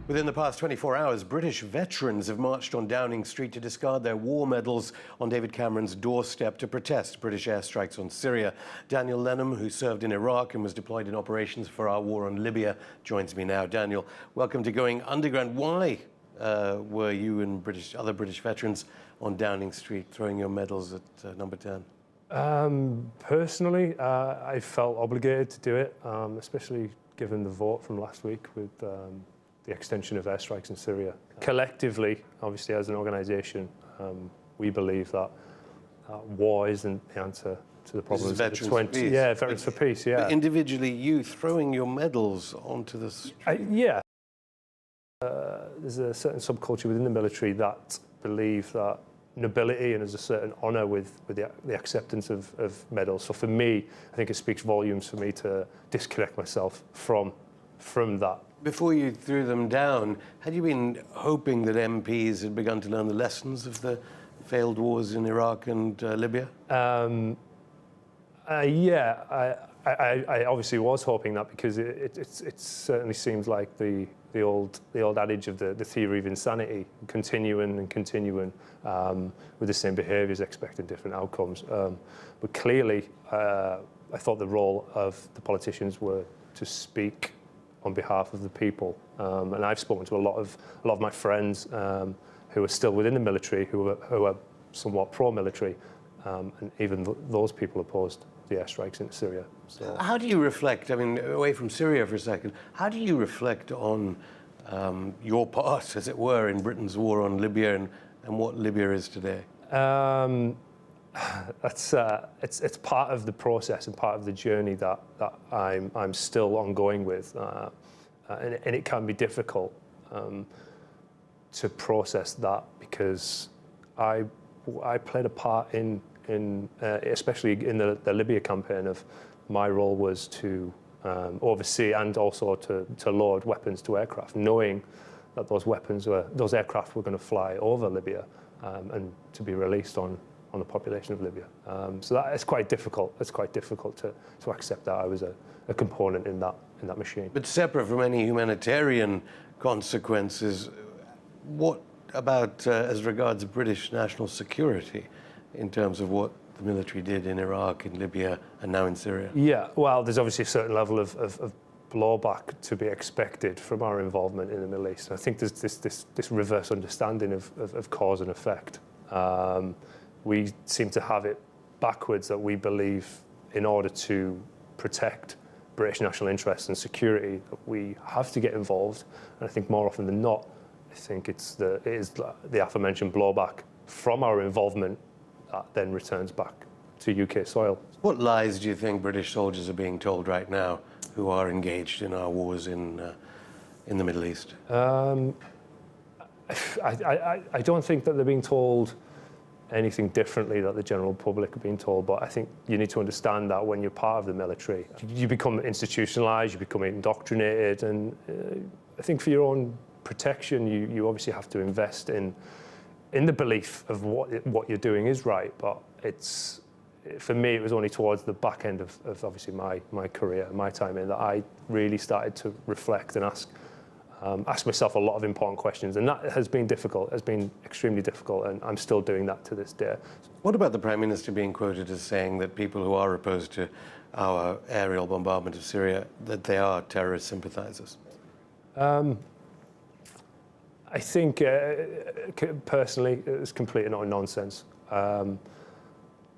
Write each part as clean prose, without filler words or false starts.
Within the past 24 hours, British veterans have marched on Downing Street to discard their war medals on David Cameron's doorstep to protest British airstrikes on Syria. Daniel Lenham, who served in Iraq and was deployed in operations for our war on Libya, joins me now. Daniel, welcome to Going Underground. Why were you and other British veterans on Downing Street throwing your medals at Number 10? Personally, I felt obligated to do it, especially given the vote from last week with the extension of airstrikes in Syria. Collectively, obviously as an organisation, we believe that war isn't the answer to the problems of the 20s. Yeah, Veterans for Peace, yeah. But individually, you throwing your medals onto the street? Yeah. There's a certain subculture within the military that believe that nobility and there's a certain honour with the acceptance of medals. So for me, I think it speaks volumes for me to disconnect myself from that. Before you threw them down, had you been hoping that MPs had begun to learn the lessons of the failed wars in Iraq and Libya? Yeah, I obviously was hoping that because it certainly seems like the old adage of the theory of insanity, continuing and continuing with the same behaviours, expecting different outcomes. But clearly, I thought the role of the politicians were to speak on behalf of the people, and I've spoken to a lot of my friends who are still within the military, who are somewhat pro-military, and even those people opposed the airstrikes into Syria. So, how do you reflect, I mean, away from Syria for a second, how do you reflect on your part, as it were, in Britain's war on Libya and what Libya is today? It's part of the process and part of the journey that I'm still ongoing with, and it can be difficult to process that because I played a part in especially in the Libya campaign. Of my role was to oversee and also to load weapons to aircraft, knowing that those aircraft were going to fly over Libya and to be released on the population of Libya. So that it's quite difficult. It's quite difficult to accept that I was a component in that machine. But separate from any humanitarian consequences, what about as regards British national security in terms of what the military did in Iraq, in Libya, and now in Syria? Yeah, well, there's obviously a certain level of blowback to be expected from our involvement in the Middle East. I think there's this reverse understanding of cause and effect. We seem to have it backwards, that we believe in order to protect British national interests and security that we have to get involved. And I think more often than not, I think it is the aforementioned blowback from our involvement that then returns back to UK soil. What lies do you think British soldiers are being told right now who are engaged in our wars in the Middle East? I don't think that they're being told anything differently that the general public are being told, but I think you need to understand that when you're part of the military, you become institutionalized, you become indoctrinated, and I think for your own protection, you obviously have to invest in the belief of what you're doing is right. But for me, it was only towards the back end of obviously my career, my time in, that I really started to reflect and ask myself a lot of important questions, and that has been difficult, has been extremely difficult, and I'm still doing that to this day. What about the Prime Minister being quoted as saying that people who are opposed to our aerial bombardment of Syria, that they are terrorist sympathizers? I think, personally, it's complete and utter nonsense.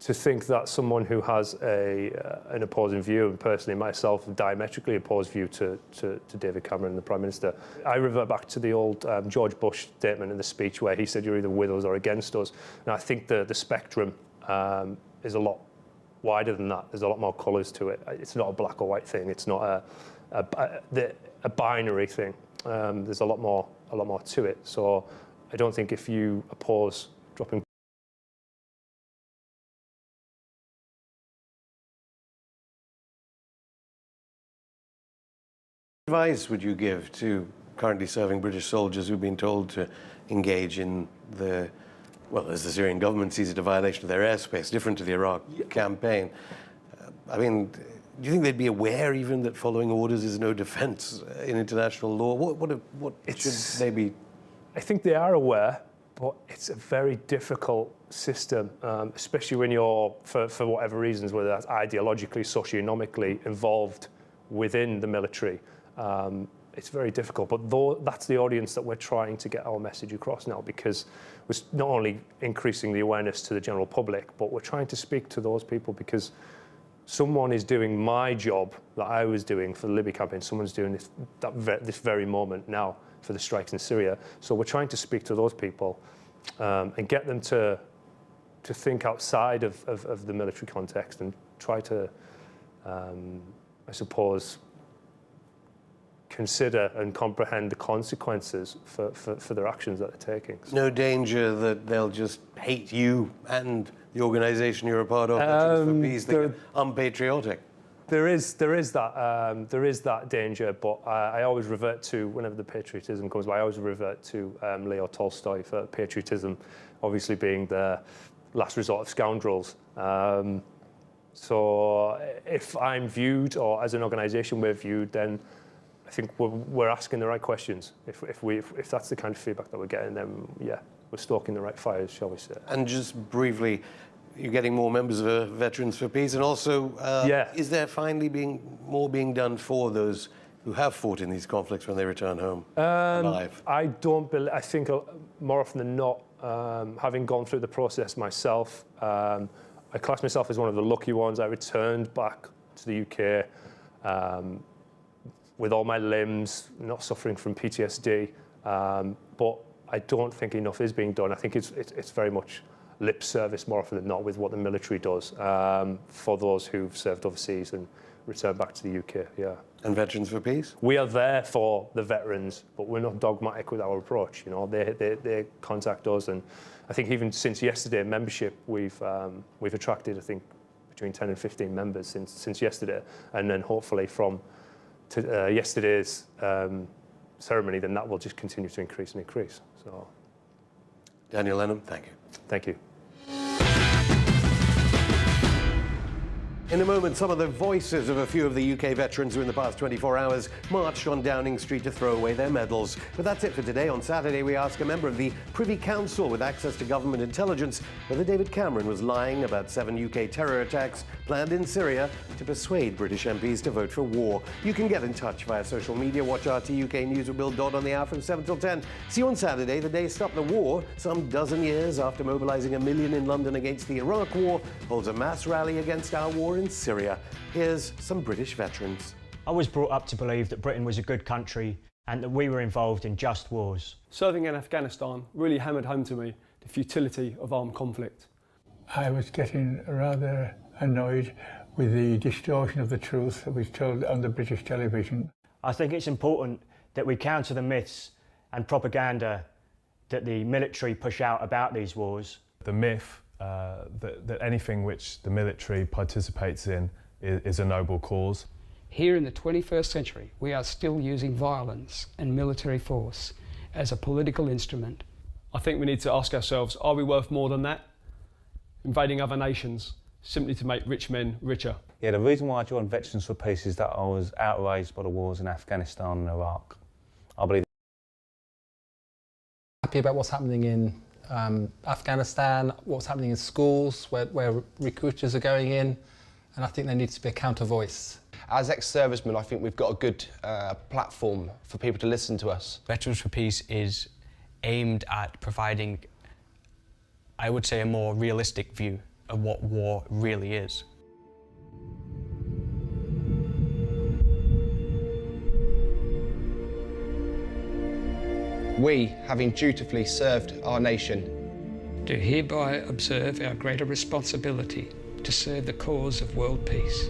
To think that someone who has an opposing view, and personally myself, a diametrically opposed view to David Cameron, the Prime Minister, I revert back to the old George Bush statement in the speech where he said you're either with us or against us. And I think the spectrum is a lot wider than that. There's a lot more colours to it. It's not a black or white thing. It's not a binary thing. There's a lot more to it. So I don't think if you oppose dropping advice would you give to currently serving British soldiers who've been told to engage in as the Syrian government sees it, a violation of their airspace, different to the Iraq campaign? I mean, Do you think they'd be aware even that following orders is no defence in international law? What should they be? I think they are aware, but it's a very difficult system, especially when you're, for whatever reasons, whether that's ideologically, socioeconomically involved within the military. It's very difficult, but that's the audience that we're trying to get our message across now, because we're not only increasing the awareness to the general public, but we're trying to speak to those people, because someone is doing my job that I was doing for the Libya campaign. Someone's doing this very moment now for the strikes in Syria. So we're trying to speak to those people and get them to think outside of the military context and try to, I suppose, consider and comprehend the consequences for their actions that they're taking. No danger that they'll just hate you and the organisation you're a part of, Veterans for Peace, they're unpatriotic? There is that danger, but I always revert to, whenever the patriotism comes by, I always revert to Leo Tolstoy for patriotism, obviously being the last resort of scoundrels. So if I'm viewed, or as an organisation we're viewed, then I think we're asking the right questions. If that's the kind of feedback that we're getting, then yeah, we're stoking the right fires, shall we say. And just briefly, you're getting more members of Veterans for Peace, and also, is there finally being done for those who have fought in these conflicts when they return home alive? I don't believe. I think more often than not, having gone through the process myself, I class myself as one of the lucky ones. I returned back to the UK with all my limbs, not suffering from PTSD, but I don't think enough is being done. I think it's very much lip service more often than not with what the military does for those who've served overseas and returned back to the UK, yeah. And Veterans for Peace? We are there for the veterans, but we're not dogmatic with our approach. You know, they contact us, and I think even since yesterday, membership, we've attracted, I think, between 10 and 15 members since yesterday, and then hopefully from yesterday's ceremony, then that will just continue to increase and increase. So, Daniel Lennon, thank you. Thank you. In a moment, some of the voices of a few of the UK veterans who in the past 24 hours marched on Downing Street to throw away their medals. But that's it for today. On Saturday, we ask a member of the Privy Council with access to government intelligence whether David Cameron was lying about 7 UK terror attacks planned in Syria to persuade British MPs to vote for war. You can get in touch via social media. Watch RT UK News with Will Dodd on the hour from 7 till 10. See you on Saturday, the day stopped the war, some dozen years after mobilising 1 million in London against the Iraq War, holds a mass rally against our war in Syria. Here's some British veterans. I was brought up to believe that Britain was a good country and that we were involved in just wars. Serving in Afghanistan really hammered home to me the futility of armed conflict. I was getting rather annoyed with the distortion of the truth that was told on the British television. I think it's important that we counter the myths and propaganda that the military push out about these wars. The myth that anything which the military participates in is a noble cause. Here in the 21st century, we are still using violence and military force as a political instrument. I think we need to ask ourselves, are we worth more than that? Invading other nations simply to make rich men richer. Yeah, the reason why I joined Veterans for Peace is that I was outraged by the wars in Afghanistan and Iraq. I believe happy about what's happening in Afghanistan, what's happening in schools where recruiters are going in, and I think there needs to be a counter voice. As ex-servicemen, I think we've got a good platform for people to listen to us. Veterans for Peace is aimed at providing, I would say, a more realistic view of what war really is. We, having dutifully served our nation, do hereby observe our greater responsibility to serve the cause of world peace.